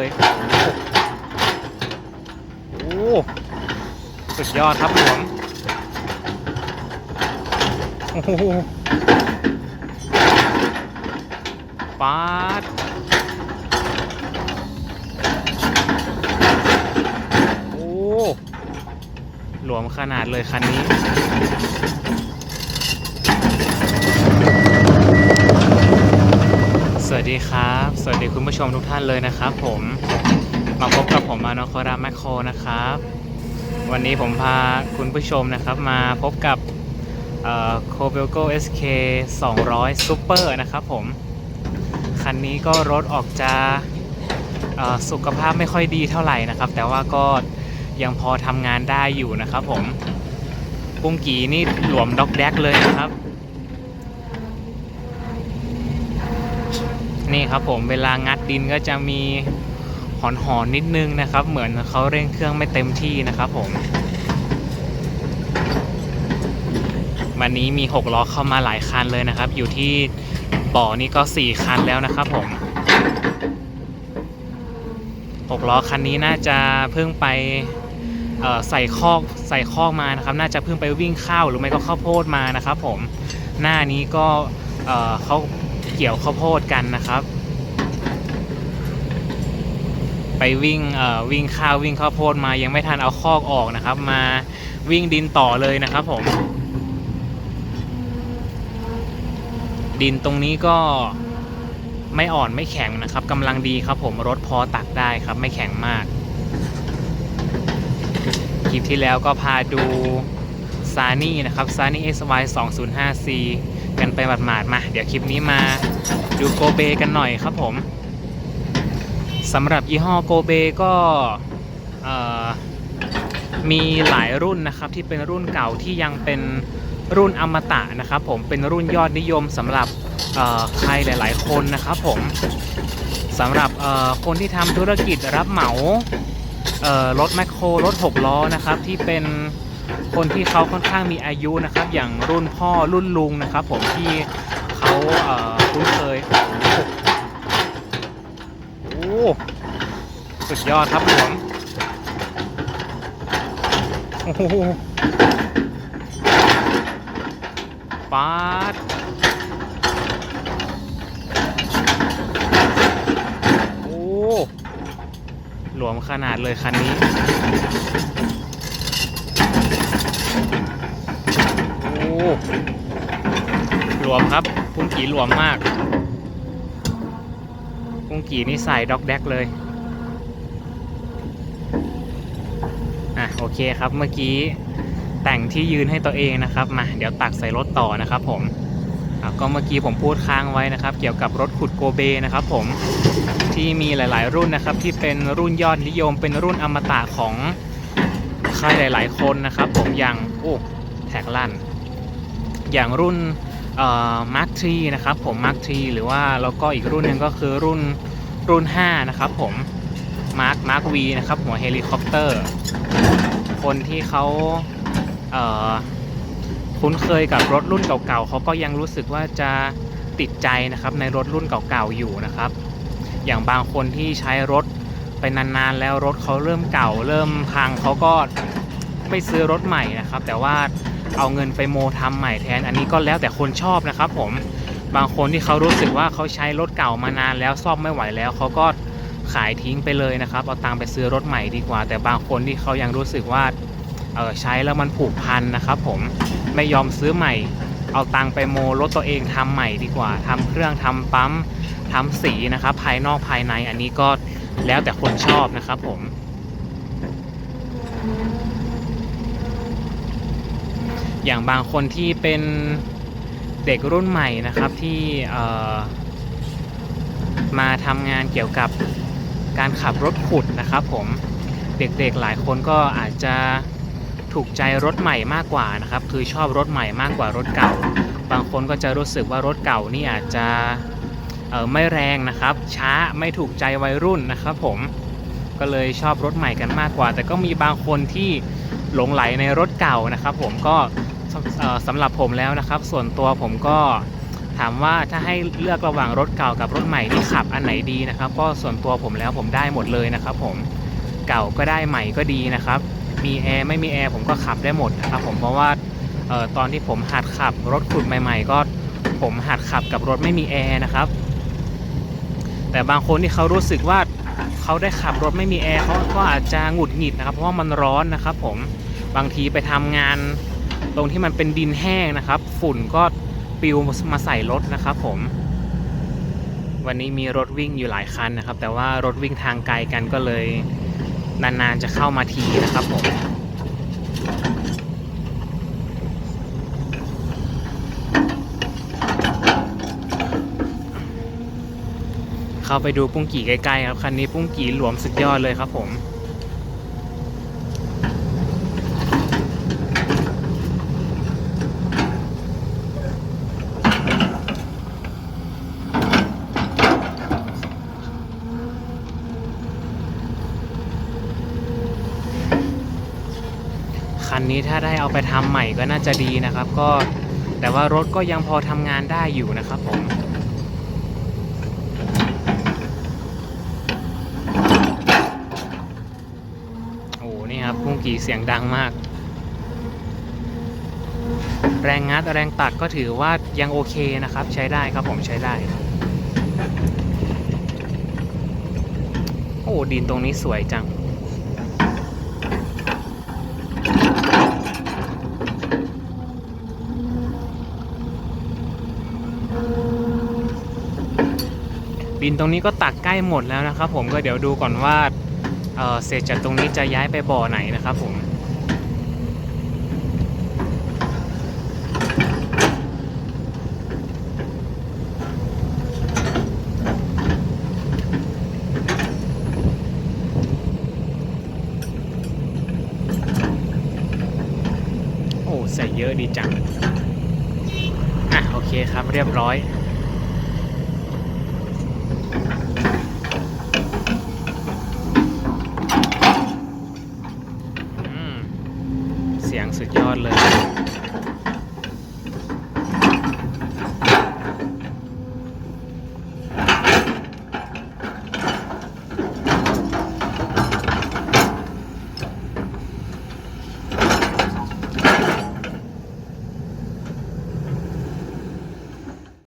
เลยโอ้สุดยอดครับหลวมโอ้โหปาดโอ้หลวมขนาดเลยคันนี้สวัสดีครับสวัสดีคุณผู้ชมทุกท่านเลยนะครับผมมาพบกับผมมาโนโคราแมคโครนะครับวันนี้ผมพาคุณผู้ชมนะครับมาพบกับKobelco SK 200 Super นะครับผมคันนี้ก็รถออกจะสุขภาพไม่ค่อยดีเท่าไหร่นะครับแต่ว่าก็ยังพอทำงานได้อยู่นะครับผมปุ้งกีนี่หลวมด็อกแดกเลยนะครับนี่ครับผมเวลางัดดินก็จะมีหอนนิดนึงนะครับเหมือนเขาเร่งเครื่องไม่เต็มที่นะครับผมวันนี้มี6ล้อเข้ามาหลายคันเลยนะครับอยู่ที่บ่อนี้ก็4คันแล้วนะครับผม6ล้อคันนี้น่าจะเพิ่งไปใส่คอกมานะครับน่าจะเพิ่งไปวิ่งข้าวหรือไม่ก็ข้าวโพดมานะครับผมหน้านี้ก็เขาเกี่ยวข้าวโพดกันนะครับไปวิ่งข้าววิ่งข้าวโพดมายังไม่ทันเอาคอกออกนะครับมาวิ่งดินต่อเลยนะครับผมดินตรงนี้ก็ไม่อ่อนไม่แข็งนะครับกำลังดีครับผมรถพอตักได้ครับไม่แข็งมากคลิปที่แล้วก็พาดูซานี่นะครับซานี่ SY 205C กันไปหมาดๆมาเดี๋ยวคลิปนี้มาดูโกเบกันหน่อยครับผมสำหรับยี่ห้อโกเบก็มีหลายรุ่นนะครับที่เป็นรุ่นเก่าที่ยังเป็นรุ่นอมตะนะครับผมเป็นรุ่นยอดนิยมสำหรับใครหลายๆคนนะครับผมสำหรับคนที่ทำธุรกิจรับเหมารถแมคโครรถ6ล้อนะครับที่เป็นคนที่เขาค่อนข้างมีอายุนะครับอย่างรุ่นพ่อรุ่นลุงนะครับผมที่เขาคุ้นเคยโอ้สุดยอดครับผมโอ้โหปาดโอ้หลวมขนาดเลยคันนี้โอ้หลวมครับปุ้งกีหลวมมากปุ้งกีนี่ใส่ด็อกแดกเลยโอเคครับเมื่อกี้แต่งที่ยืนให้ตัวเองนะครับมาเดี๋ยวตักใส่รถต่อนะครับผมก็เมื่อกี้ผมพูดค้างไว้นะครับเกี่ยวกับรถขุดโกเบนะครับผมที่มีหลายๆรุ่นนะครับที่เป็นรุ่นยอดนิยมเป็นรุ่นอมตะของใครหลายๆคนนะครับผมอย่างแท็กลั่นอย่างรุ่นมาร์คทรีนะครับผมมาร์คทรีหรือว่าแล้วก็อีกรุ่นหนึ่งก็คือรุ่น5นะครับผมมาร์ควีนะครับหัวเฮลิคอปเตอร์คนที่เขาคุ้นเคยกับรถรุ่นเก่าๆเขาก็ยังรู้สึกว่าจะติดใจนะครับในรถรุ่นเก่าๆอยู่นะครับอย่างบางคนที่ใช้รถไปนานๆแล้วรถเขาเริ่มเก่าเริ่มพังเขาก็ไม่ซื้อรถใหม่นะครับแต่ว่าเอาเงินไปโมทำใหม่แทนอันนี้ก็แล้วแต่คนชอบนะครับผมบางคนที่เขารู้สึกว่าเขาใช้รถเก่ามานานแล้วซ่อมไม่ไหวแล้วเขาก็ขายทิ้งไปเลยนะครับเอาตังค์ไปซื้อรถใหม่ดีกว่าแต่บางคนที่เขายังรู้สึกว่าใช้แล้วมันผูกพันนะครับผมไม่ยอมซื้อใหม่เอาตังค์ไปโมรถตัวเองทำใหม่ดีกว่าทำเครื่องทำปั๊มทำสีนะครับภายนอกภายในอันนี้ก็แล้วแต่คนชอบนะครับผมอย่างบางคนที่เป็นเด็กรุ่นใหม่นะครับที่มาทำงานเกี่ยวกับการขับรถขุดนะครับผมเด็กๆหลายคนก็อาจจะถูกใจรถใหม่มากกว่านะครับคือชอบรถใหม่มากกว่ารถเก่าบางคนก็จะรู้สึกว่ารถเก่านี่อาจจะไม่แรงนะครับช้าไม่ถูกใจวัยรุ่นนะครับผมก็เลยชอบรถใหม่กันมากกว่าแต่ก็มีบางคนที่หลงไหลในรถเก่านะครับผมก็สำหรับผมแล้วนะครับส่วนตัวผมก็ ถามว่าถ้าให้เลือกระหว่างรถเก่ากับรถใหม่ที่ขับอันไหนดีนะครับก็ส่วนตัวผมแล้วผมได้หมดเลยนะครับผมเก่าก็ได้ใหม่ก็ดีนะครับมีแอร์ไม่มีแอร์ผมก็ขับได้หมดนะครับผมเพราะว่าตอนที่ผมหัดขับรถขุดใหม่ๆก็ผมหัดขับกับรถไม่มีแอร์นะครับแต่บางคนที่เขารู้สึกว่าเขาได้ขับรถไม่มีแอร์เขาก็อาจจะหงุดหงิดนะครับเพราะว่ามันร้อนนะครับผมบางทีไปทำงานตรงที่มันเป็นดินแห้งนะครับฝุ่นก็ปลิวมาใส่รถนะครับผมวันนี้มีรถวิ่งอยู่หลายคันนะครับแต่ว่ารถวิ่งทางไกลกันก็เลยนานๆจะเข้ามาทีนะครับผมเข้าไปดูปุ้งกี่ใกล้ๆครับคันนี้ปุ้งกี่หลวมสุดยอดเลยครับผมคันนี้ถ้าได้เอาไปทำใหม่ก็น่าจะดีนะครับก็แต่ว่ารถก็ยังพอทำงานได้อยู่นะครับผมโอ้นี่ครับปุ้งกี่เสียงดังมากแรงงัดแรงตัดก็ถือว่ายังโอเคนะครับใช้ได้ครับผมใช้ได้โอ้ดินตรงนี้สวยจังดินตรงนี้ก็ตักใกล้หมดแล้วนะครับผมก็เดี๋ยวดูก่อนว่าเศษจากตรงนี้จะย้ายไปบ่อไหนนะครับผมโอ้ใส่เยอะดีจังโอเคครับเรียบร้อยเสียงสุดยอดเลย